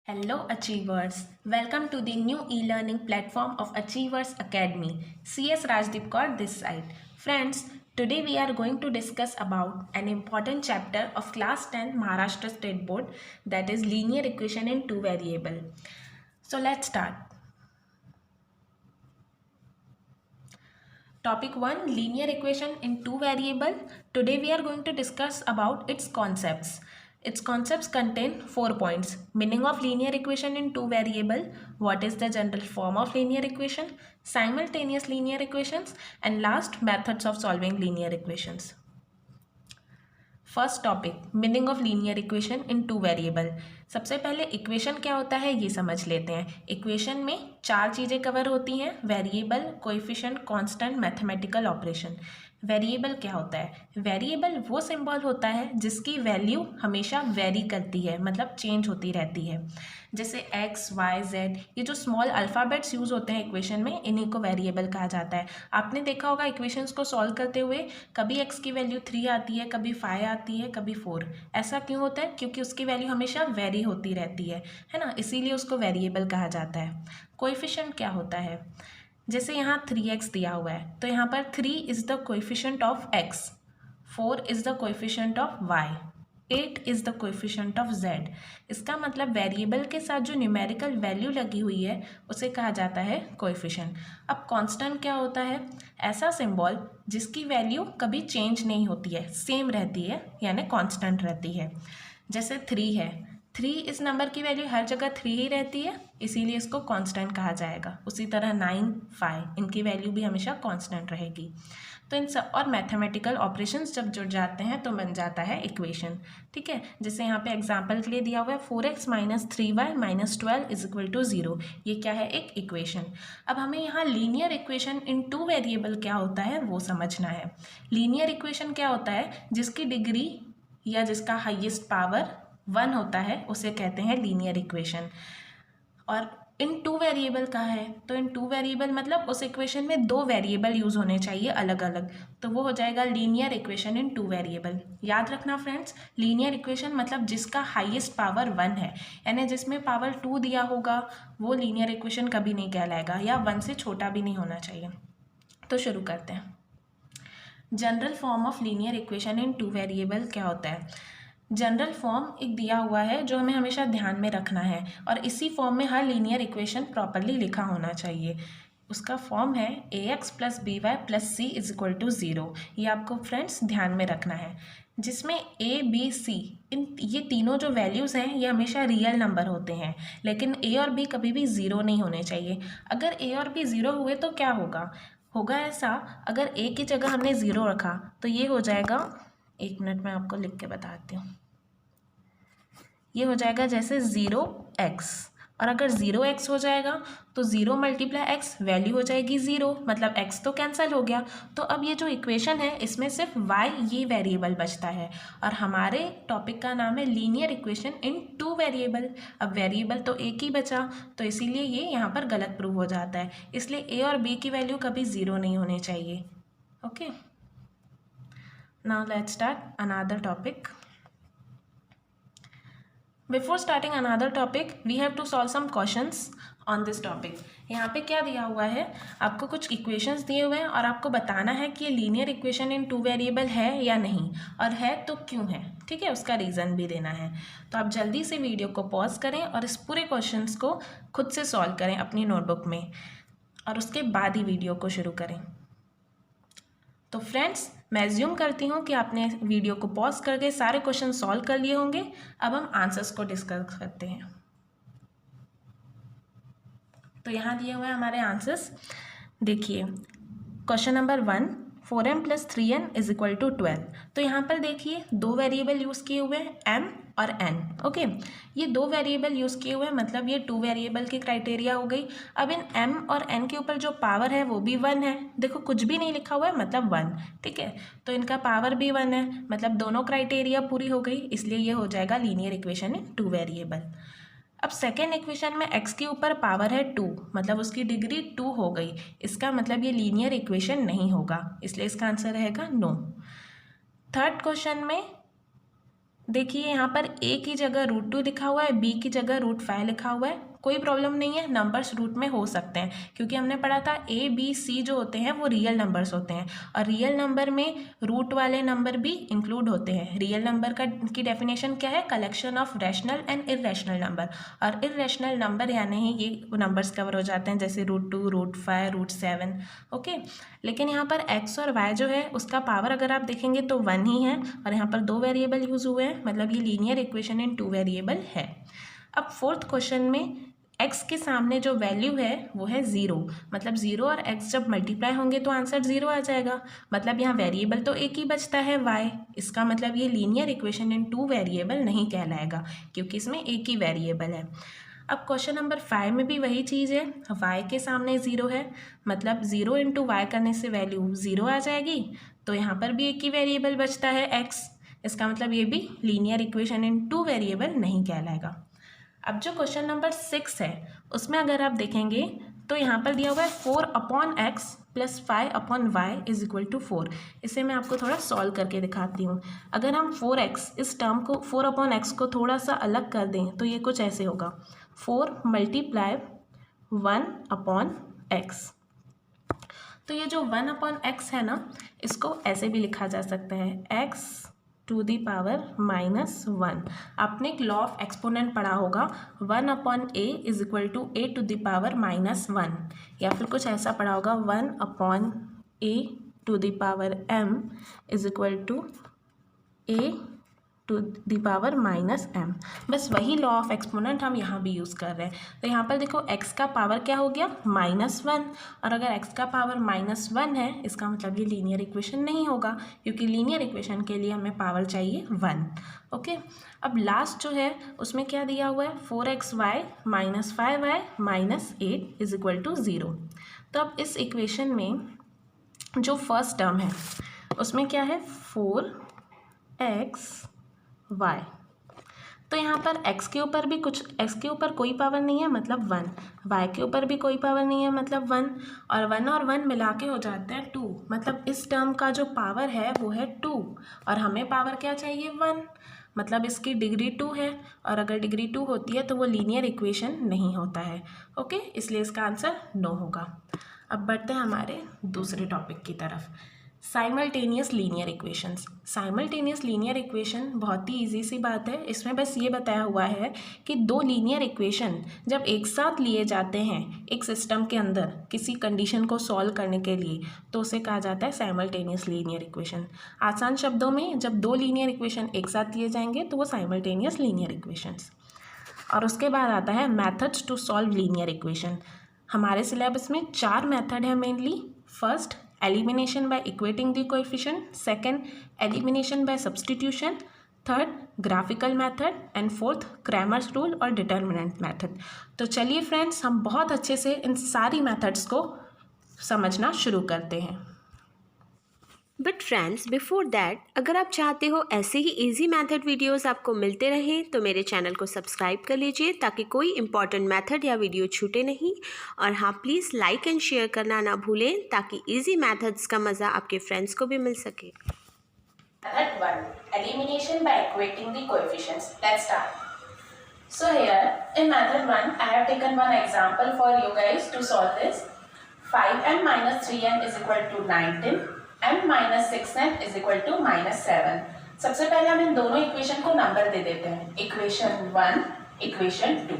Hello Achievers, welcome to the new e-learning platform of Achievers Academy. CS Rajdeep Kaur this side. Friends, today we are going to discuss about an important chapter of class 10 Maharashtra State Board, that is linear equation in two variable. So let's start. Topic 1, linear equation in two variable. Today we are going to discuss about its concepts. Its concepts contain 4 points. Meaning of linear equation in two variable, what is the general form of linear equation, simultaneous linear equations, and last, methods of solving linear equations. First topic, meaning of linear equation in two variable. सबसे पहले equation क्या होता है ये समझ लेते हैं. Equation में 4 चीज़ें कवर होती हैं: variable, coefficient, constant, mathematical operation. Variable क्या होता है? वेरिएबल वो सिंबल होता है जिसकी वैल्यू हमेशा वेरी करती है, मतलब चेंज होती रहती है. जैसे एक्स, वाई, जेड, ये जो स्मॉल अल्फ़ाबेट्स यूज़ होते हैं इक्वेशन में, इन्हीं को वेरिएबल कहा जाता है. आपने देखा होगा इक्वेशंस को सॉल्व करते हुए कभी एक्स की वैल्यू 3 आती है, कभी 5 आती है, कभी 4. ऐसा क्यों होता है? क्योंकि उसकी वैल्यू हमेशा वेरी होती रहती है ना, इसीलिए उसको वेरिएबल कहा जाता है. कोएफिशिएंट क्या होता है? जैसे यहाँ 3x दिया हुआ है तो यहाँ पर 3 is the coefficient of x, 4 is the coefficient of y, 8 is the coefficient of z. इसका मतलब वेरिएबल के साथ जो न्यूमेरिकल वैल्यू लगी हुई है उसे कहा जाता है कोएफिशिएंट. अब कांस्टेंट क्या होता है? ऐसा सिंबल जिसकी वैल्यू कभी चेंज नहीं होती है, सेम रहती है, यानी कांस्टेंट रहती है. जैसे 3 है, 3 इस नंबर की वैल्यू हर जगह 3 ही रहती है, इसीलिए इसको कांस्टेंट कहा जाएगा. उसी तरह 9, 5 इनकी वैल्यू भी हमेशा कांस्टेंट रहेगी. तो इन सब और मैथमेटिकल ऑपरेशंस जब जुड़ जाते हैं तो बन जाता है इक्वेशन. ठीक है, जैसे यहाँ पे एग्जांपल के लिए दिया हुआ है 4x - 3y - 12 = 0. ये क्या है? एक इक्वेशन. अब हमें यहाँ linear equation in two variable क्या होता है वो समझना है. लीनियर इक्वेशन क्या होता है? जिसकी डिग्री या जिसका हाईएस्ट पावर 1 होता है उसे कहते हैं लीनियर इक्वेशन. और इन टू वेरिएबल का है तो इन टू वेरिएबल मतलब उस इक्वेशन में 2 वेरिएबल यूज़ होने चाहिए अलग अलग, तो वो हो जाएगा linear equation in two variable. याद रखना फ्रेंड्स, लीनियर इक्वेशन मतलब जिसका हाईएस्ट पावर 1 है, यानी जिसमें पावर 2 दिया होगा वो लीनियर इक्वेशन कभी नहीं कहलाएगा, या 1 से छोटा भी नहीं होना चाहिए. तो शुरू करते हैं. General form of linear equation in two variable क्या होता है? जनरल फॉर्म एक दिया हुआ है जो हमें हमेशा ध्यान में रखना है, और इसी फॉर्म में हर लीनियर इक्वेशन प्रॉपरली लिखा होना चाहिए. उसका फॉर्म है ax + by + c = 0. ये आपको फ्रेंड्स ध्यान में रखना है, जिसमें a, b, c ये तीनों जो वैल्यूज़ हैं ये हमेशा रियल नंबर होते हैं, लेकिन a और b कभी भी ज़ीरो नहीं होने चाहिए. अगर a और b ज़ीरो हुए तो क्या होगा? होगा ऐसा, अगर a की जगह हमने ज़ीरो रखा तो ये हो जाएगा, 1 मिनट में आपको लिख के बताती हूँ, ये हो जाएगा जैसे 0x. और अगर 0x हो जाएगा तो 0 × x वैल्यू हो जाएगी 0, मतलब x तो कैंसिल हो गया. तो अब ये जो इक्वेशन है इसमें सिर्फ y ये वेरिएबल बचता है, और हमारे टॉपिक का नाम है linear equation in two variable. अब वेरिएबल तो एक ही बचा, तो इसीलिए ये यहाँ पर गलत प्रूव हो जाता है. इसलिए a और b की वैल्यू कभी 0 नहीं होनी चाहिए. Okay, now let's start another topic. Before starting another topic, we have to solve some questions on this topic. यहाँ पे क्या दिया हुआ है? आपको कुछ इक्वेशंस दिए हुए हैं और आपको बताना है कि ये linear equation in two variable है या नहीं, और है तो क्यों है. ठीक है, उसका रीज़न भी देना है. तो आप जल्दी से वीडियो को पॉज करें और इस पूरे क्वेश्चंस को खुद से सॉल्व करें अपनी नोटबुक में, और उसके बाद ही वीडियो को शुरू करें. तो फ्रेंड्स, मैं एज्यूम करती हूँ कि आपने वीडियो को पॉज करके सारे क्वेश्चन सॉल्व कर लिए होंगे. अब हम आंसर्स को डिस्कस करते हैं. तो यहाँ दिए हुए हैं हमारे आंसर्स. देखिए, क्वेश्चन नंबर 1, 4m + 3n = 12. तो यहाँ पर देखिए 2 वेरिएबल यूज़ किए हुए हैं, m और n. ओके, ये 2 वेरिएबल यूज़ किए हुए हैं, मतलब ये 2 वेरिएबल की क्राइटेरिया हो गई. अब इन m और n के ऊपर जो पावर है वो भी 1 है. देखो कुछ भी नहीं लिखा हुआ है, मतलब 1. ठीक है, तो इनका पावर भी 1 है, मतलब दोनों क्राइटेरिया पूरी हो गई, इसलिए ये हो जाएगा linear equation in two variable. अब सेकेंड इक्वेशन में x के ऊपर पावर है 2, मतलब उसकी डिग्री 2 हो गई. इसका मतलब ये लीनियर इक्वेशन नहीं होगा, इसलिए इसका आंसर रहेगा नो. थर्ड क्वेश्चन में देखिए यहाँ पर a की जगह √2 लिखा हुआ है, b की जगह √5 लिखा हुआ है, कोई प्रॉब्लम नहीं है, नंबर्स रूट में हो सकते हैं क्योंकि हमने पढ़ा था a b c जो होते हैं वो रियल नंबर्स होते हैं और रियल नंबर में रूट वाले नंबर भी इंक्लूड होते हैं। रियल नंबर की डेफिनेशन क्या है? Collection of rational and irrational number, और इररेशनल नंबर यानी ही ये नंबर्स कवर हो जाते हैं जैसे √2, √5, √7। ओके, लेकिन यहाँ पर x और y जो है उसका पावर अगर आप देखेंगे तो 1 ही है और यहाँ पर 2 वेरिएबल यूज़ हुए हैं, मतलब ये लीनियर इक्वेशन इन 2 वेरिएबल है। अब फोर्थ क्वेश्चन में x के सामने जो वैल्यू है वो है 0, मतलब 0 और x जब मल्टीप्लाई होंगे तो आंसर 0 आ जाएगा, मतलब यहाँ वेरिएबल तो एक ही बचता है y। इसका मतलब ये लीनियर इक्वेशन इन 2 वेरिएबल नहीं कहलाएगा क्योंकि इसमें एक ही वेरिएबल है। अब क्वेश्चन नंबर 5 में भी वही चीज़ है, y के सामने 0 है, मतलब 0 इंटू वाई करने से वैल्यू 0 आ जाएगी, तो यहाँ पर भी एक ही वेरिएबल बचता है x। इसका मतलब ये भी लीनियर इक्वेशन इन 2 वेरिएबल नहीं कहलाएगा। अब जो क्वेश्चन नंबर 6 है उसमें अगर आप देखेंगे तो यहाँ पर दिया हुआ है 4/x + 5/y is equal to 4। इसे मैं आपको थोड़ा सॉल्व करके दिखाती हूँ। अगर हम 4x इस टर्म को 4/x को थोड़ा सा अलग कर दें तो ये कुछ ऐसे होगा, 4 × 1/x। तो ये जो 1/x है ना, इसको ऐसे भी लिखा जा सकता है x टू दी पावर -1। आपने एक लॉ ऑफ एक्सपोनेंट पढ़ा होगा, 1/a is equal to a to the power -1, या फिर कुछ ऐसा पढ़ा होगा 1/a to the power m is equal to a to the power -m। बस वही लॉ ऑफ एक्सपोनेंट हम यहाँ भी यूज़ कर रहे हैं। तो यहाँ पर देखो x का पावर क्या हो गया? -1, और अगर x का पावर -1 है इसका मतलब ये लीनियर इक्वेशन नहीं होगा क्योंकि लीनियर इक्वेशन के लिए हमें पावर चाहिए 1। ओके, अब लास्ट जो है उसमें क्या दिया हुआ है? 4xy - 5y - 8 is equal to 0। तो अब इस इक्वेशन में जो फर्स्ट टर्म है उसमें क्या है? 4xy। तो यहाँ पर x के ऊपर भी कुछ, x के ऊपर कोई पावर नहीं है मतलब 1, y के ऊपर भी कोई पावर नहीं है मतलब 1, और 1 मिला के हो जाते हैं 2, मतलब इस टर्म का जो पावर है वो है 2 और हमें पावर क्या चाहिए? 1, मतलब इसकी डिग्री 2 है, और अगर डिग्री 2 होती है तो वो लीनियर इक्वेशन नहीं होता है। ओके, इसलिए इसका आंसर नो होगा। अब बढ़ते हैं हमारे दूसरे टॉपिक की तरफ, simultaneous linear equations. Simultaneous linear equation बहुत ही इजी सी बात है। इसमें बस ये बताया हुआ है कि दो लीनियर इक्वेशन जब एक साथ लिए जाते हैं एक सिस्टम के अंदर किसी कंडीशन को सॉल्व करने के लिए तो उसे कहा जाता है साइमल्टेनियस लीनियर इक्वेशन। आसान शब्दों में जब दो लीनियर इक्वेशन एक साथ लिए जाएंगे तो वो साइमल्टेनियस लीनियर इक्वेशंस। और उसके बाद आता है methods to solve linear equation. हमारे सिलेबस में 4 मेथड है mainly. First, elimination by equating the coefficient, second elimination by substitution, third graphical method, and fourth Cramer's rule और डिटर्मिनेंट मेथड। तो चलिए फ्रेंड्स, हम बहुत अच्छे से इन सारी मेथड्स को समझना शुरू करते हैं। बट फ्रेंड्स, बिफोर दैट, अगर आप चाहते हो ऐसे ही इजी मेथड वीडियोस आपको मिलते रहें तो मेरे चैनल को सब्सक्राइब कर लीजिए ताकि कोई इंपॉर्टेंट मेथड या वीडियो छूटे नहीं। और हाँ, प्लीज़ लाइक एंड शेयर करना ना भूलें ताकि इजी मेथड्स का मज़ा आपके फ्रेंड्स को भी मिल सके। Method 1, elimination by equating the coefficients. Let's start. So here in method 1, I have taken one example for you guys to solve this. 5n minus 3n is equal to 19. n minus 6n is equal to -7. सबसे पहले हम इन दोनों equation को number दे देते हैं, equation 1, equation 2।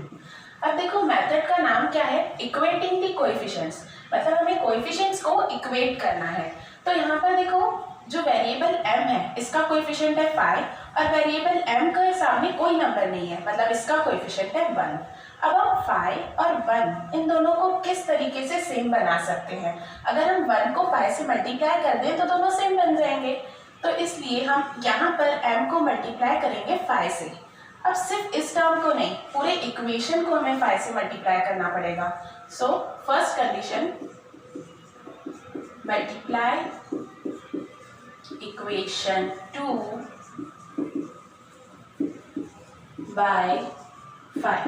अब देखो method का नाम क्या है? इक्वेटिंग दी कोएफिशिएंट्स, मतलब हमें कोएफिशिएंट्स को इक्वेट करना है। तो यहाँ पर देखो जो वेरिएबल m है इसका कोएफिशिएंट है 5 और वेरिएबल m के सामने कोई नंबर नहीं है, मतलब इसका कोएफिशिएंट है 1। अब हम 5 और 1 इन दोनों को किस तरीके से सेम बना सकते हैं? अगर हम 1 को 5 से मल्टीप्लाई कर दें तो दोनों सेम बन जाएंगे, तो इसलिए हम यहाँ पर m को मल्टीप्लाई करेंगे 5 से। अब सिर्फ इस टर्म को नहीं, पूरे इक्वेशन को हमें 5 से मल्टीप्लाई करना पड़ेगा। So first condition, multiply equation 2 by 5।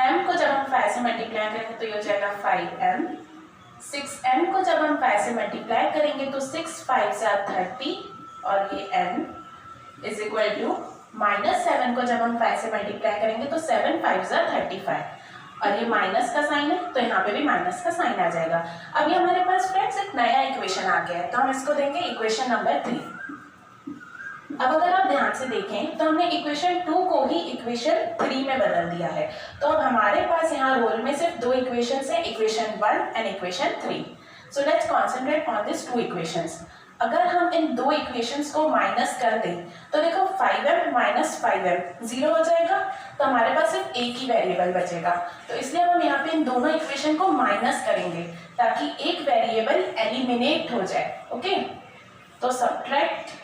m को जब हम 5 से मल्टीप्लाई करेंगे तो ये हो जाएगा 5m। 6n को जब हम 5 से मल्टीप्लाई करेंगे तो 6 5 से 30 और ये n इज इक्वल टू -7 को जब हम 5 से मल्टीप्लाई करेंगे तो 7 5 35, और ये माइनस का साइन है तो यहाँ पे भी माइनस का साइन आ जाएगा। अब ये हमारे पास फ्रेंड्स एक नया इक्वेशन आ गया है, तो हम इसको देंगे इक्वेशन नंबर 3। अब अगर आप ध्यान से देखें तो हमने इक्वेशन 2 को ही इक्वेशन 3 में बदल दिया है। तो अब हमारे पास यहाँ रोल में सिर्फ 2 इक्वेशंस है, equation 1 and equation 3। So let's concentrate on this 2 equations. अगर हम इन 2 इक्वेशंस को माइनस कर दें तो देखो 5m माइनस 5m 0 हो जाएगा, तो हमारे पास सिर्फ एक ही वेरिएबल बचेगा। तो इसलिए हम यहाँ पे इन दोनों इक्वेशन को माइनस करेंगे ताकि एक वेरिएबल एलिमिनेट हो जाए। ओके, तो सब्ट्रैक्ट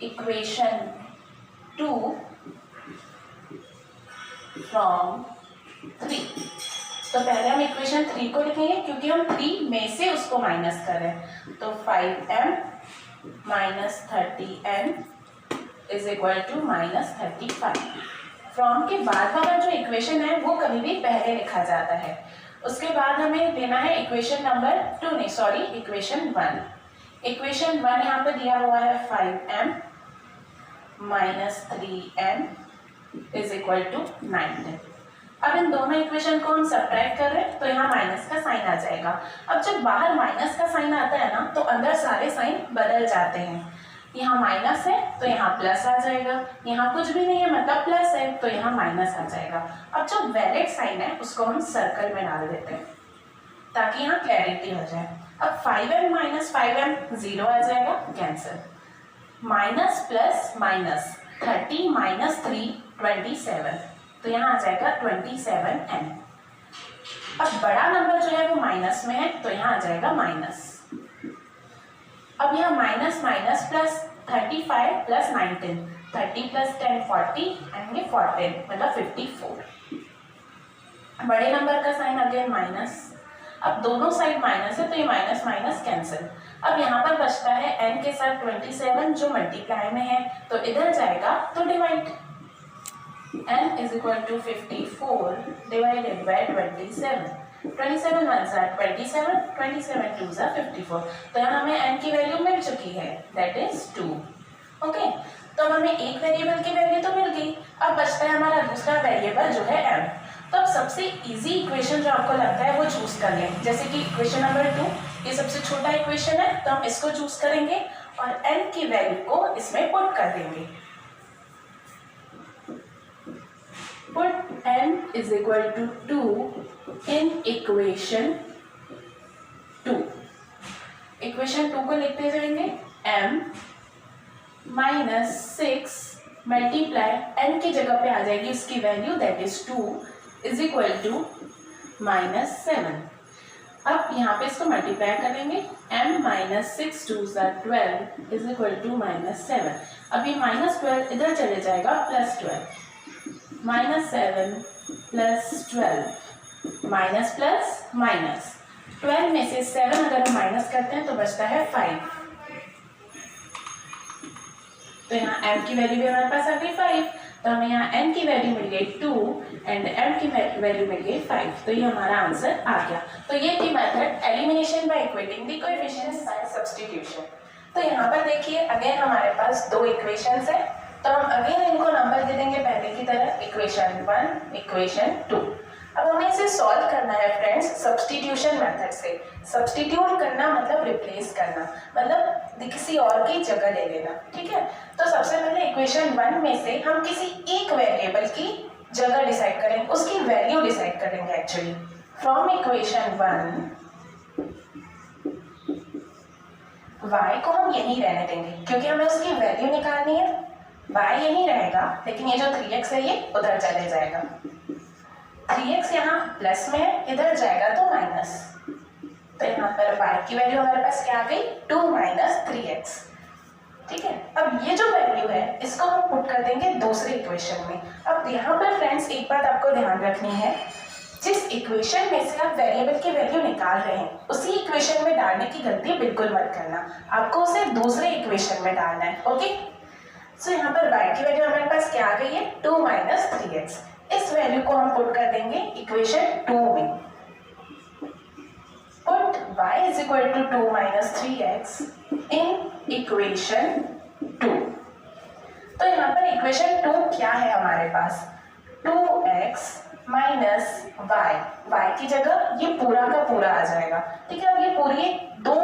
इक्वेशन 2 फ्रॉम 3। तो पहले हम इक्वेशन 3 को लिखेंगे क्योंकि हम 3 में से उसको माइनस कर रहे हैं। तो 5m minus 30n is equal to minus 35। From के बाद वाला जो इक्वेशन है वो कभी भी पहले लिखा जाता है। उसके बाद हमें देना है इक्वेशन नंबर 2, नहीं सॉरी इक्वेशन 1। इक्वेशन 1 यहाँ पे दिया हुआ है 5m minus 3n is equal to 19। अब इन दोनों इक्वेशन को हम सब्ट्रैक्ट कर रहे हैं तो यहाँ माइनस का साइन आ जाएगा। अब जब बाहर माइनस का साइन आता है ना तो अंदर सारे साइन बदल जाते हैं। यहाँ माइनस है तो यहाँ प्लस आ जाएगा, यहाँ कुछ भी नहीं है मतलब प्लस है तो यहाँ माइनस आ जाएगा। अब जो वैलिड साइन है उसको हम सर्कल में डाल देते हैं ताकि यहाँ क्लैरिटी हो जाए। अब 5m माइनस 5m 0 आ जाएगा, cancel. Minus plus minus 30 minus 3 27, तो यहाँ आ जाएगा 27n। अब बड़ा नंबर जो है वो माइनस में है तो यहाँ आ जाएगा माइनस। अब यहाँ minus minus plus 35 plus 19, 30 plus 10 40 and ये 14 मतलब 54। बड़े नंबर का साइन अगेन माइनस। अब दोनों साइड माइनस है तो ये माइनस माइनस कैंसिल। अब यहाँ पर बचता है n के साथ 27 जो मल्टीप्लाई में है तो इधर जाएगा तो divide. n is equal to 54 divided by 27। 27 1 सा 27, 27 2 सा 54। तो यहाँ हमें n की वैल्यू मिल चुकी है, दैट इज 2। ओके, तो हमें एक वेरिएबल की वैल्यू तो मिल गई। अब बचता है हमारा दूसरा वेरिएबल जो है m। तो अब सबसे इजी इक्वेशन जो आपको लगता है वो चूज कर लें। जैसे कि इक्वेशन नंबर 2, ये सबसे छोटा इक्वेशन है तो हम इसको चूज करेंगे और n की वैल्यू को इसमें पुट कर देंगे। Put n is equal to 2 in equation 2। Equation 2 को लिखते जाएंगे m माइनस 6 मल्टीप्लाई n की जगह पे आ जाएगी उसकी value that is 2 is equal to minus 7। अब यहाँ पे इसको मल्टीप्लाई करेंगे, m माइनस 6 2 सा 12 इज इक्वल टू माइनस 7। अब ये माइनस 12 इधर चले जाएगा plus 12, minus 7 plus 12 minus plus minus 12 में से 7 अगर हम माइनस करते हैं तो बचता है 5। तो यहाँ m की वैल्यू भी हमारे पास आ गई 5, तो हमें यहाँ n की वैल्यू मिल गई 2 एंड m की वैल्यू मिल गई 5। तो ये हमारा आंसर आ गया। तो ये थी method elimination by equating the coefficients by substitution. तो यहाँ पर देखिए अगेन हमारे पास 2 इक्वेशंस है तो हम अगेन इनको नंबर दे देंगे पहले की तरह, इक्वेशन 1 इक्वेशन 2। अब हमें इसे सॉल्व करना है फ्रेंड्स सब्स्टिट्यूशन मेथड से। सब्स्टिट्यूट करना मतलब रिप्लेस करना, मतलब किसी और की जगह ले लेना। ठीक है, तो सबसे पहले इक्वेशन 1 में से हम किसी एक वेरिएबल की जगह डिसाइड करेंगे, उसकी वैल्यू डिसाइड करेंगे एक्चुअली। फ्रॉम इक्वेशन 1 y को हम यहीं रहने देंगे क्योंकि हमें उसकी वैल्यू निकालनी है। y यहीं रहेगा लेकिन ये जो 3x है ये उधर चले जाएगा। 3x यहाँ प्लस में है, इधर जाएगा तो माइनस। तो यहाँ पर y की वैल्यू हमारे पास क्या आ गई 2 माइनस 3x। ठीक है, अब ये जो वैल्यू है इसको हम पुट कर देंगे दूसरी इक्वेशन में। अब यहाँ पर फ्रेंड्स एक बात आपको ध्यान रखनी है, जिस इक्वेशन में से आप वेरिएबल की वैल्यू निकाल रहे हैं उसी इक्वेशन में डालने की गलती बिल्कुल मत करना, आपको उसे दूसरे इक्वेशन में डालना है। ओके, सो यहाँ पर y की वैल्यू हमारे पास क्या आ गई है 2 माइनस 3x। इस वैल्यू को हम पुट कर देंगे इक्वेशन 2 में। Put y is equal to 2 minus 3x in equation 2। तो यहाँ पर इक्वेशन 2 क्या है हमारे पास, 2x माइनस y की जगह ये पूरा का पूरा आ जाएगा। ठीक है, अब ये पूरी दो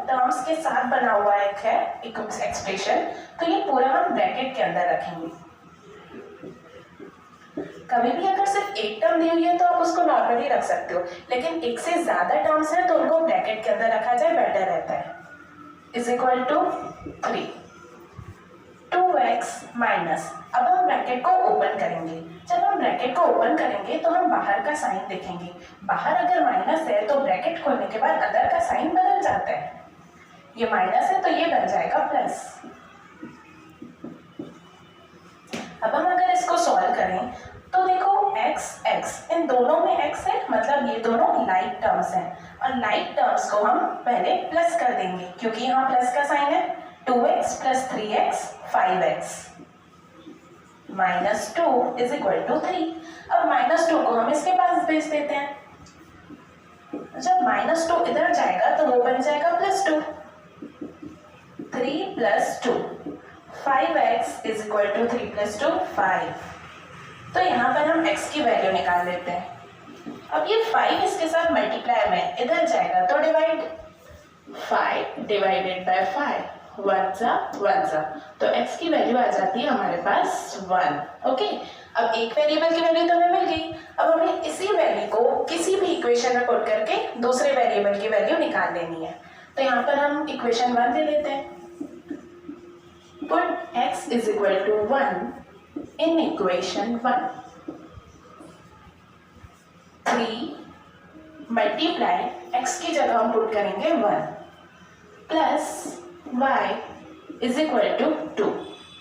टर्म्स के साथ बना हुआ एक है एक्सप्रेशन, तो ये पूरा हम ब्रैकेट के अंदर रखेंगे। कभी भी अगर सिर्फ एक टर्म दी हुई है तो आप उसको नॉर्मली रख सकते हो, लेकिन एक से ज्यादा टर्म्स है तो उनको ब्रैकेट के अंदर रखा जाए, बेटर रहता है। Is equal to 3 2x minus, अब हम ब्रैकेट को ओपन करेंगे। जब हम ब्रैकेट को ओपन करेंगे तो हम बाहर का साइन देखेंगे। बाहर अगर माइनस है तो ब्रैकेट खोलने के बाद अंदर का साइन बदल जाता है। ये माइनस है तो ये बन जाएगा प्लस। अब हम अगर इसको सॉल्व करें तो देखो x x इन दोनों में x है, मतलब ये दोनों लाइक टर्म्स हैं, और लाइक टर्म्स को हम पहले प्लस कर देंगे क्योंकि यहाँ प्लस का साइन है। 2x plus 3x 5x minus 2 is equal to 3। अब माइनस 2 को हम इसके पास भेज देते हैं। जब माइनस 2 इधर जाएगा तो वो बन जाएगा plus 2। 3 plus 2 5x is equal to 3 plus 2 5। तो यहाँ पर हम x की वैल्यू निकाल लेते हैं। अब ये 5 इसके साथ मल्टीप्लाई में इधर जाएगा तो डिवाइड, 5 डिवाइडेड बाय 5 1 सा, तो x की वैल्यू आ जाती है हमारे पास 1। ओके, अब एक वेरिएबल की वैल्यू तो हमें मिल गई। अब हमें इसी वैल्यू को किसी भी इक्वेशन में पुट करके दूसरे वेरिएबल की वैल्यू निकाल लेनी है। तो यहाँ पर हम इक्वेशन 1 ले लेते हैं। Put x is equal to 1 in equation 1। 3 multiply x की जगह हम पुट करेंगे 1 plus y is equal to 2।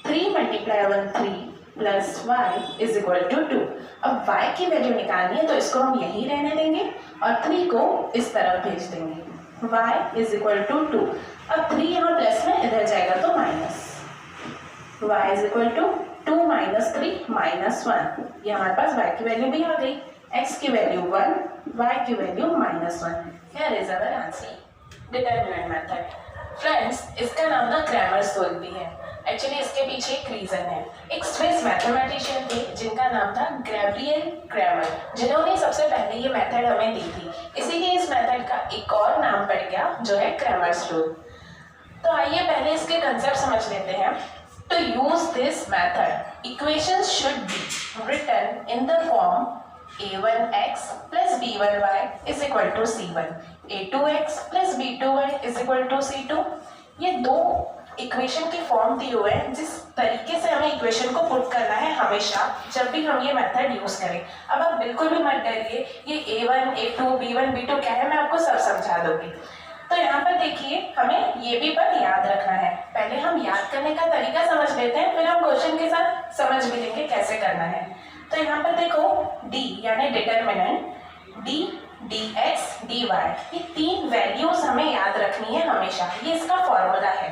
3 multiply 1 3 plus y is equal to 2। अब y की वैल्यू निकालनी है तो इसको हम यही रहने देंगे और 3 को इस तरफ भेज देंगे। y is equal to 2। अब 3 यहाँ प्लस में इधर जाएगा तो minus, y is equal to 2 minus 3 minus 1। ये हमारे पास y की वैल्यू भी आ गई। x की वैल्यू 1, y की value -1। Here is our answer, determinant method. Friends, इसका नाम ना क्रैमर्स रूल भी है। एक्चुअली इसके पीछे एक रीजन है। एक स्विस मैथमेटिशियन थे जिनका नाम था गैब्रियल क्रैमर, जिन्होंने सबसे पहले ये मेथड हमें दी थी। इसीलिए इस मेथड का एक और नाम पड़ गया जो है क्रैमर्स रूल। तो आइए पहले इसके कंसेप्ट समझ लेते हैं। To use this method, equations should be written in the form a1x plus b1y is equal to c1, a2x plus b2y is equal to c2। ये दो इक्वेशन की फॉर्म दी हुए हैं जिस तरीके से हमें इक्वेशन को पुट करना है हमेशा जब भी हम ये मेथड यूज करें। अब आप बिल्कुल भी मत डरिए, ये a1 a2 b1 b2 क्या है मैं आपको सब समझा दूंगी। तो यहाँ पर देखिए, हमें ये भी पर याद रखना है। पहले हम याद करने का तरीका समझ लेते हैं, फिर हम क्वेश्चन के साथ समझ भी लेंगे कैसे करना है। तो यहाँ पर देखो d यानी डिटरमिनेंट, d dx dy, ये तीन वैल्यूज हमें याद रखनी है हमेशा। ये इसका फॉर्मूला है।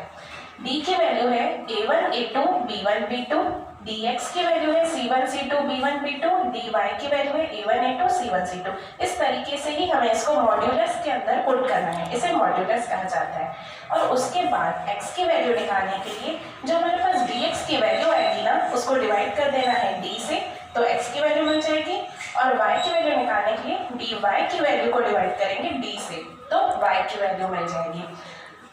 d की वैल्यू है a1 a2 b1 b2, dx की वैल्यू है c1 c2 b1 b2, dy की वैल्यू है a1 a2 c1 c2। इस तरीके से ही हमें इसको मॉड्यूलस के अंदर पुट करना है, इसे मॉड्यूलस कहा जाता है। और उसके बाद x की वैल्यू निकालने के लिए जो हमारे पास dx की वैल्यू आएगी ना, उसको डिवाइड कर देना है d से, तो x की वैल्यू मिल जाएगी। और y की वैल्यू निकालने के लिए dy की वैल्यू को डिवाइड करेंगे d से, तो y की वैल्यू मिल जाएगी।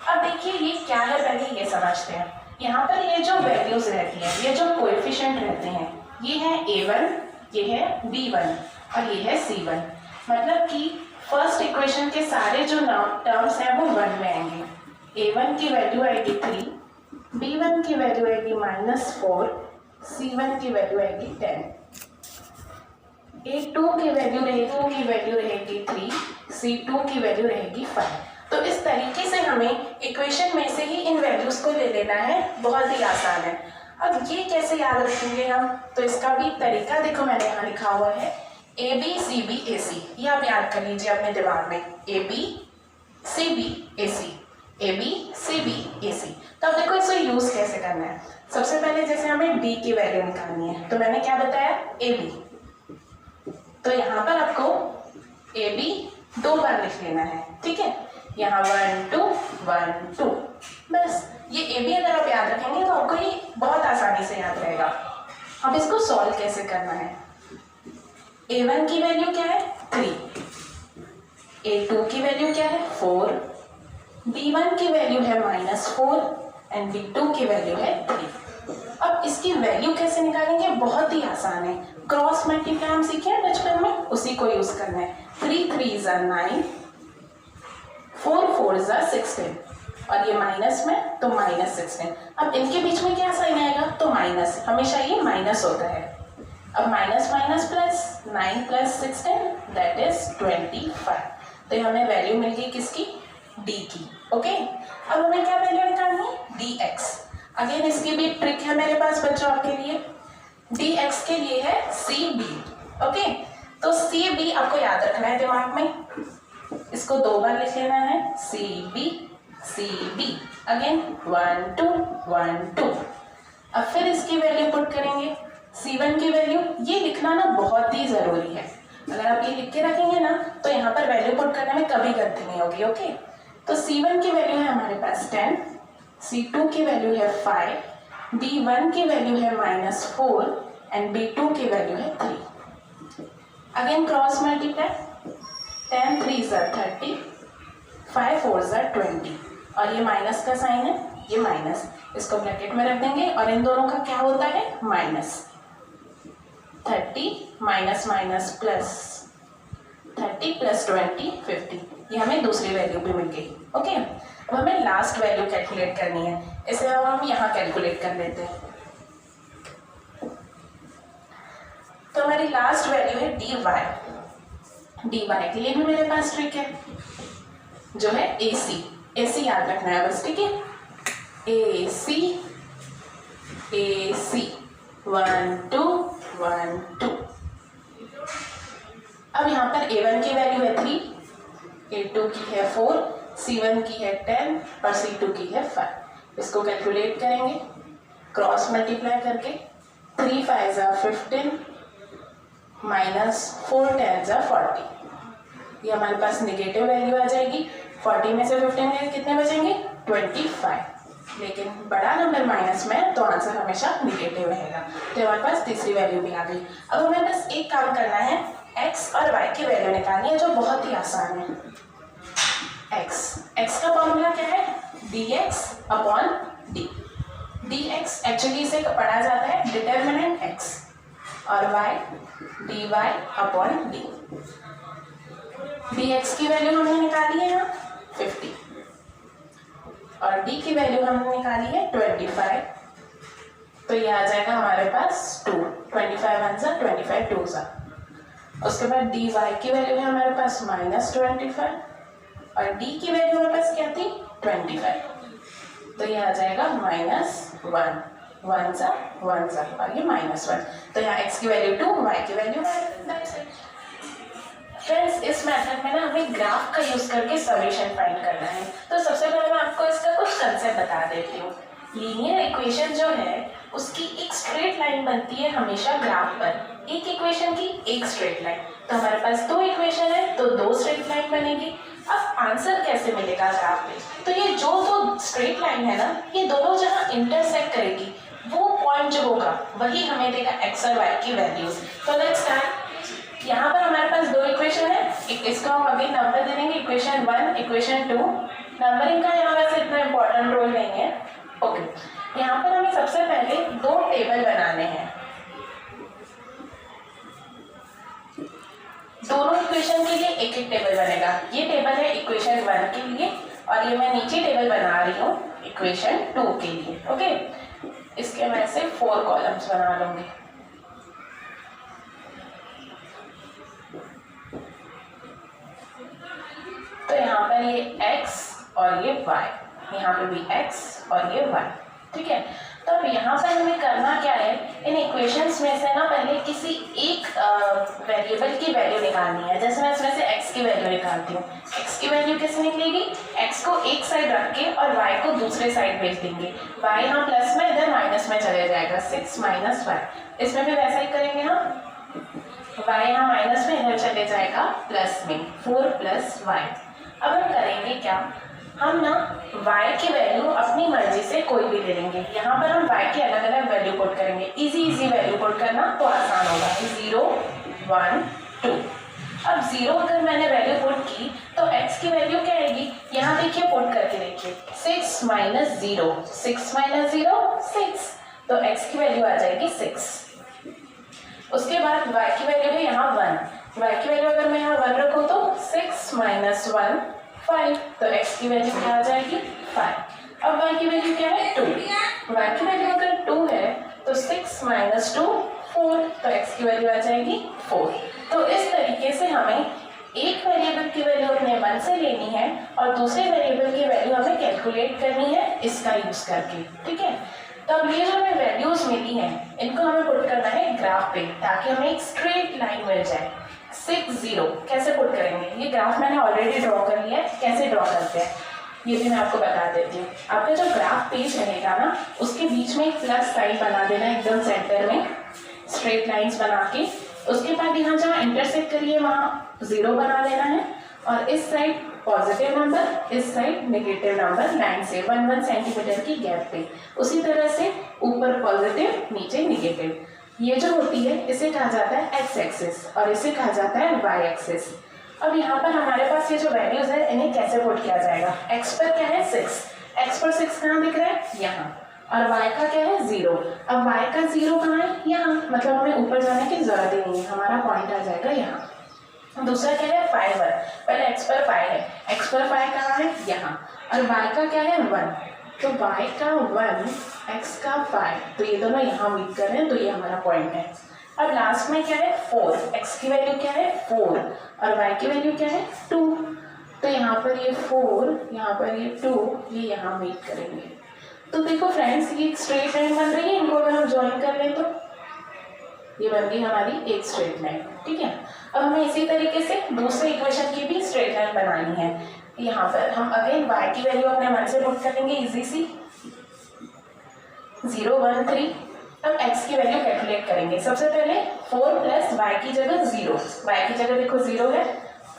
अब देखिए ये क्या है, पहले ये समझते हैं। यहाँ पर ये जो वैल्यूज रहती है, ये जो कोएफिशिएंट रहते हैं, ये है a1, ये है b1 और ये है c1। मतलब कि फर्स्ट इक्वेशन के सारे जो टर्म्स हैं वो 1 में आएंगे। a1 की वैल्यू आएगी 3, b1 की वैल्यू आएगी -4, c1 की वैल्यू आएगी 10, a2 की वैल्यू रहेगी 3, c2 की वैल्यू रहेगी 5। तो इस तरीके से हमें इक्वेशन में से ही इन वैल्यूज को ले लेना है, बहुत ही आसान है। अब ये कैसे याद रखेंगे हम, तो इसका भी तरीका देखो मैंने यहाँ लिखा हुआ है ए बी सी बी ए सी। ये आप याद कर लीजिए अपने दिमाग में, A B C B A C, A B C B A C. तो अब देखो इसको यूज कैसे करना है। सबसे पहले जैसे हमें डी की वैल्यू निकालनी है, तो मैंने क्या बताया ए बी, तो यहाँ पर आपको ए बी 2 बार लिख लेना है। ठीक है, यहाँ 1 2 1 2, बस। ये ए बी अगर आप याद रखेंगे तो आपको ये बहुत आसानी से याद रहेगा। अब इसको सॉल्व कैसे करना है? A1 की वैल्यू क्या है? 3, A2 की वैल्यू क्या है? 4, B1 की वैल्यू है -4 एंड B2 की वैल्यू है 3। अब इसकी वैल्यू कैसे निकालेंगे? बहुत ही आसान है। क्रॉस मल्टीप्लाई हम सीखे हैं बचपन में, उसी को यूज करना है। 3 3 = 9, 4 4 = 16 और ये माइनस में तो -16। अब इनके बीच में क्या साइन आएगा? तो माइनस, हमेशा ये माइनस होता है। अब minus minus plus, 9 + 16 that is 25। तो हमें वैल्यू मिल गई किसकी? d की। ओके, अब हमें क्या वैल्यू निकालनी है? dx। अगेन इसकी भी ट्रिक है मेरे पास बच्चों आपके लिए। dx के लिए है cb। ओके, तो cb आपको याद रखना है दिमाग में। इसको 2 बार लिख लेना है, cb अगेन 1 2 1 2। अब फिर इसकी वैल्यू पुट करेंगे। c1 की वैल्यू ये लिखना ना बहुत ही जरूरी है। अगर आप ये लिख के रखेंगे ना तो यहाँ पर वैल्यू पुट करने में कभी गलती नहीं होगी। ओके, तो c1 की वैल्यू है हमारे पास 10, c2 की वैल्यू है 5, b1 की वैल्यू है -4 एंड b2 की वैल्यू है 3। अगेन क्रॉस मल्टीप्लाई, 10 3 = 30, 5 4 = 20 और ये माइनस का साइन है, ये माइनस, इसको ब्रैकेट में रख देंगे और इन दोनों का क्या होता है? माइनस। 30 minus minus plus, 30 + 20 50। ये हमें दूसरी वैल्यू भी मिल गई। ओके, अब हमें लास्ट वैल्यू कैलकुलेट करनी है, इसे अब हम यहाँ कैलकुलेट कर लेते हैं। तो हमारी लास्ट वैल्यू है dy के लिए भी मेरे पास ट्रिक है जो है AC याद रखना है बस, ठीक है? AC 1 2 1 2। अब यहाँ पर A1 की वैल्यू है 3, A2 की है 4, C1 की है 10 और C2 की है 5। इसको कैलकुलेट करेंगे क्रॉस मल्टीप्लाई करके। 3 5 = 15 -4 10 = 40। ये हमारे पास निगेटिव वैल्यू आ जाएगी। 40 में से 15 में कितने बचेंगे? 25। लेकिन बड़ा नंबर माइनस में तो आंसर हमेशा निगेटिव रहेगा। तो हमारे पास तीसरी वैल्यू भी आ गई। अब हमें बस एक काम करना है, x और y की वैल्यू निकालनी है जो बहुत ही आसान है। x का फॉर्मूला क्या है? dx/d। dx एक्चुअली इसे पढ़ा जाता है डिटर्मिनेंट x और y dy/d। dx की वैल्यू हमने निकाली है यहाँ 50 और d की वैल्यू हमने निकाली है 25। तो ये आ जाएगा हमारे पास 2, 25 1 सा 25 2 सा। उसके बाद dy की वैल्यू है हमारे पास -25 और d की वैल्यू हमारे पास क्या थी? 25। तो ये आ जाएगा -1 1 सा 1 सा और ये -1। तो यहाँ x की वैल्यू 2, y की वैल्यू 1। फ्रेंड्स, इस मेथड में ना हमें ग्राफ का यूज करके सॉल्यूशन फाइंड करना है। तो सबसे पहले मैं आपको इसका कुछ कंसेप्ट बता देती हूँ। लीनियर इक्वेशन जो है उसकी एक स्ट्रेट लाइन बनती है हमेशा ग्राफ पर। एक इक्वेशन की एक स्ट्रेट लाइन, तो हमारे पास 2 इक्वेशन है तो 2 स्ट्रेट लाइन बनेगी। अब आंसर कैसे मिलेगा ग्राफ पे? तो ये जो 2 स्ट्रेट लाइन है ना, ये दोनों जहाँ इंटरसेक्ट करेगी वो पॉइंट जो होगा वही हमें देगा x और y की वैल्यूज। तो लेट्स स्टार्ट। यहाँ पर हमारे पास 2 इक्वेशन है, इसको हम अभी नंबर दे देंगे, इक्वेशन 1 इक्वेशन 2। नंबरिंग का यहाँ वैसे इतना इंपॉर्टेंट रोल नहीं है। ओके, यहाँ पर हमें सबसे पहले 2 टेबल बनाने हैं। दोनों इक्वेशन के लिए एक एक टेबल बनेगा। ये टेबल है इक्वेशन 1 के लिए और ये मैं नीचे टेबल बना रही हूँ इक्वेशन 2 के लिए। ओके, इसके मैं से 4 कॉलम्स बना लूंगी। तो यहाँ पर ये x और ये y, यहाँ पे भी x और ये y, ठीक है? तो अब यहाँ पर हमें करना क्या है, इन इक्वेशंस में से ना पहले किसी एक वेरिएबल की वैल्यू निकालनी है। जैसे मैं इसमें से x की वैल्यू निकालती हूँ। x की वैल्यू कैसे निकलेगी? x को एक साइड रख के और y को दूसरे साइड भेज देंगे। y यहाँ प्लस में, इधर माइनस में चले जाएगा, 6 - y। इसमें भी वैसा ही करेंगे हम, y यहाँ माइनस में, इधर चले जाएगा प्लस में, 4 + y। अब हम करेंगे क्या, हम ना y की वैल्यू अपनी मर्जी से कोई भी ले लेंगे। यहाँ पर हम y की अलग अलग वैल्यू पुट करेंगे। इजी वैल्यू पुट करना तो आसान होगा। 0 1 2। अब 0 अगर मैंने वैल्यू पुट की तो x की वैल्यू क्या आएगी, यहाँ देखिए पुट करके देखिए, 6 माइनस 0, 6 माइनस 0 6, तो x की वैल्यू आ जाएगी 6। उसके बाद y की वैल्यू है यहाँ 1, y की वैल्यू अगर मैं यहाँ 1 रखूँ तो 6 माइनस 1 5, तो x की वैल्यू क्या आ जाएगी 5। अब y की वैल्यू क्या है 2, y की वैल्यू अगर 2 है तो 6 माइनस 2 4, तो x की वैल्यू आ जाएगी 4। तो इस तरीके से हमें एक वेरिएबल की वैल्यू अपने मन से लेनी है और दूसरे वेरिएबल की वैल्यू हमें कैलकुलेट करनी है इसका यूज करके, ठीक है। तो अब ये जो हमें वैल्यूज मिली हैं इनको हमें पुट करना है ग्राफ पे ताकि हमें एक स्ट्रेट लाइन मिल जाए। 6 0 कैसे पुट करेंगे, ये ग्राफ मैंने ऑलरेडी ड्रॉ कर लिया है, कैसे ड्रॉ करते हैं ये भी मैं आपको बता देती हूँ। आपका जो ग्राफ पेज रहेगा ना उसके बीच में एक प्लस साइन बना देना एकदम सेंटर में, स्ट्रेट लाइंस बना के। उसके बाद यहाँ जहाँ इंटरसेक्ट करिए वहाँ 0 बना देना है और इस साइड पॉजिटिव नंबर, इस साइड नेगेटिव नंबर लाइन से 1 सेंटीमीटर की गैप पे। उसी तरह से ऊपर पॉजिटिव नीचे नेगेटिव। ये जो होती है इसे कहा जाता है एक्स एक्सिस और इसे कहा जाता है वाई एक्सिस। अब यहाँ पर हमारे पास ये जो वैल्यूज है इन्हें कैसे पुट किया जाएगा। एक्स पर क्या है 6, एक्स पर 6 कहाँ दिख रहा है यहाँ, और y का क्या है 0। अब y का 0 कहाँ है यहाँ, मतलब हमें ऊपर जाने की जरूरत ही नहीं है, हमारा पॉइंट आ जाएगा यहाँ। दूसरा क्या है 5 है, पहले x पर 5 है, x पर 5 कहाँ है यहाँ, और y का क्या है 1, तो y का 1 x का 5, तो ये दोनों यहाँ मीट कर रहे हैं, तो ये हमारा पॉइंट है। अब लास्ट में क्या है 4, x की वैल्यू क्या है 4 और y की वैल्यू क्या है 2, तो यहाँ पर ये 4, यहाँ पर ये 2, ये यहाँ मीट करेंगे। तो देखो फ्रेंड्स ये एक स्ट्रेट लाइन बन रही है, इनको अगर हम ज्वाइन कर लें तो ये बन गई हमारी एक स्ट्रेट लाइन, ठीक है। अब हमें इसी तरीके से दूसरे इक्वेशन की भी स्ट्रेट लाइन बनानी है। यहाँ पर हम अगेन y की वैल्यू अपने मन से पुट करेंगे इजी सी, 0 1 3। अब x की वैल्यू कैलकुलेट करेंगे। सबसे पहले 4 प्लस y की जगह 0, y की जगह देखो 0 है,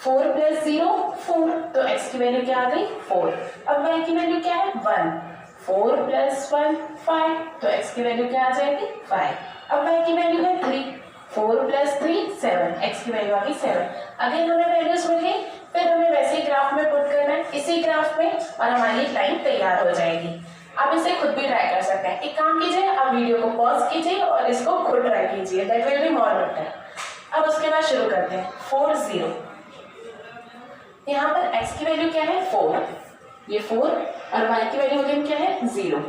4 प्लस 0 4, तो x की वैल्यू क्या आ गई 4। अब y की वैल्यू क्या है 1, 4 प्लस 1 5, तो x की वैल्यू क्या आ जाएगी 5। अब y की वैल्यू है 3, 4 प्लस 3 7, x की वैल्यू आ गई 7। अगेन हमें वैल्यूज मिल गई, फिर हमें वैसे ही ग्राफ में पुट करना है इसी ग्राफ में और हमारी लाइन तैयार हो जाएगी। आप इसे खुद भी ट्राई कर सकते हैं। एक काम कीजिए, आप वीडियो को पॉज कीजिए और इसको खुद ट्राई कीजिए, that will be more better. अब उसके बाद शुरू करते हैं 4 0। यहाँ पर x की वैल्यू क्या है 4, ये 4 और y की वैल्यू अगेन क्या है 0,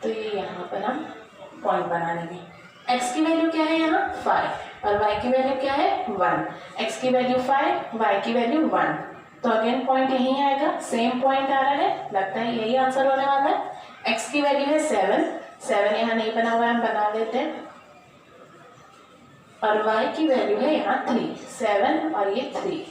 तो ये यहाँ पर हम पॉइंट बना लेंगे। x की वैल्यू क्या है यहाँ 5 और y की वैल्यू क्या है 1, x की वैल्यू 5 y की वैल्यू 1, तो अगेन पॉइंट यहीं आएगा, सेम पॉइंट आ रहा है, लगता है यही आंसर होने वाला है। x की वैल्यू है 7 यहाँ नहीं बना हुआ है, हम बना लेते हैं, और y की वैल्यू है यहाँ 3 7 और ये 3,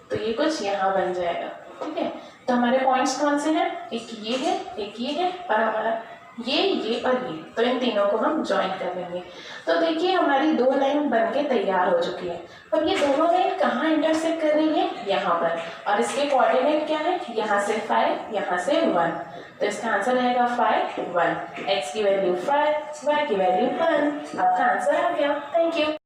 तो ये कुछ यहाँ बन जाएगा, ठीक है। तो हमारे पॉइंट्स कौन से हैं, एक ये है, एक ये है और हमारा ये और ये, तो इन तीनों को हम ज्वाइन कर लेंगे। तो देखिए हमारी दो लाइन बनके तैयार हो चुकी है। अब ये दोनों लाइन कहाँ इंटरसेक्ट कर रही है, यहाँ पर, और इसके कोऑर्डिनेट क्या है, यहाँ से 5 यहाँ से 1, तो इसका आंसर रहेगा 5 1। x की वैल्यू 5, y की वैल्यू 1, आपका आंसर आ गया। Thank you.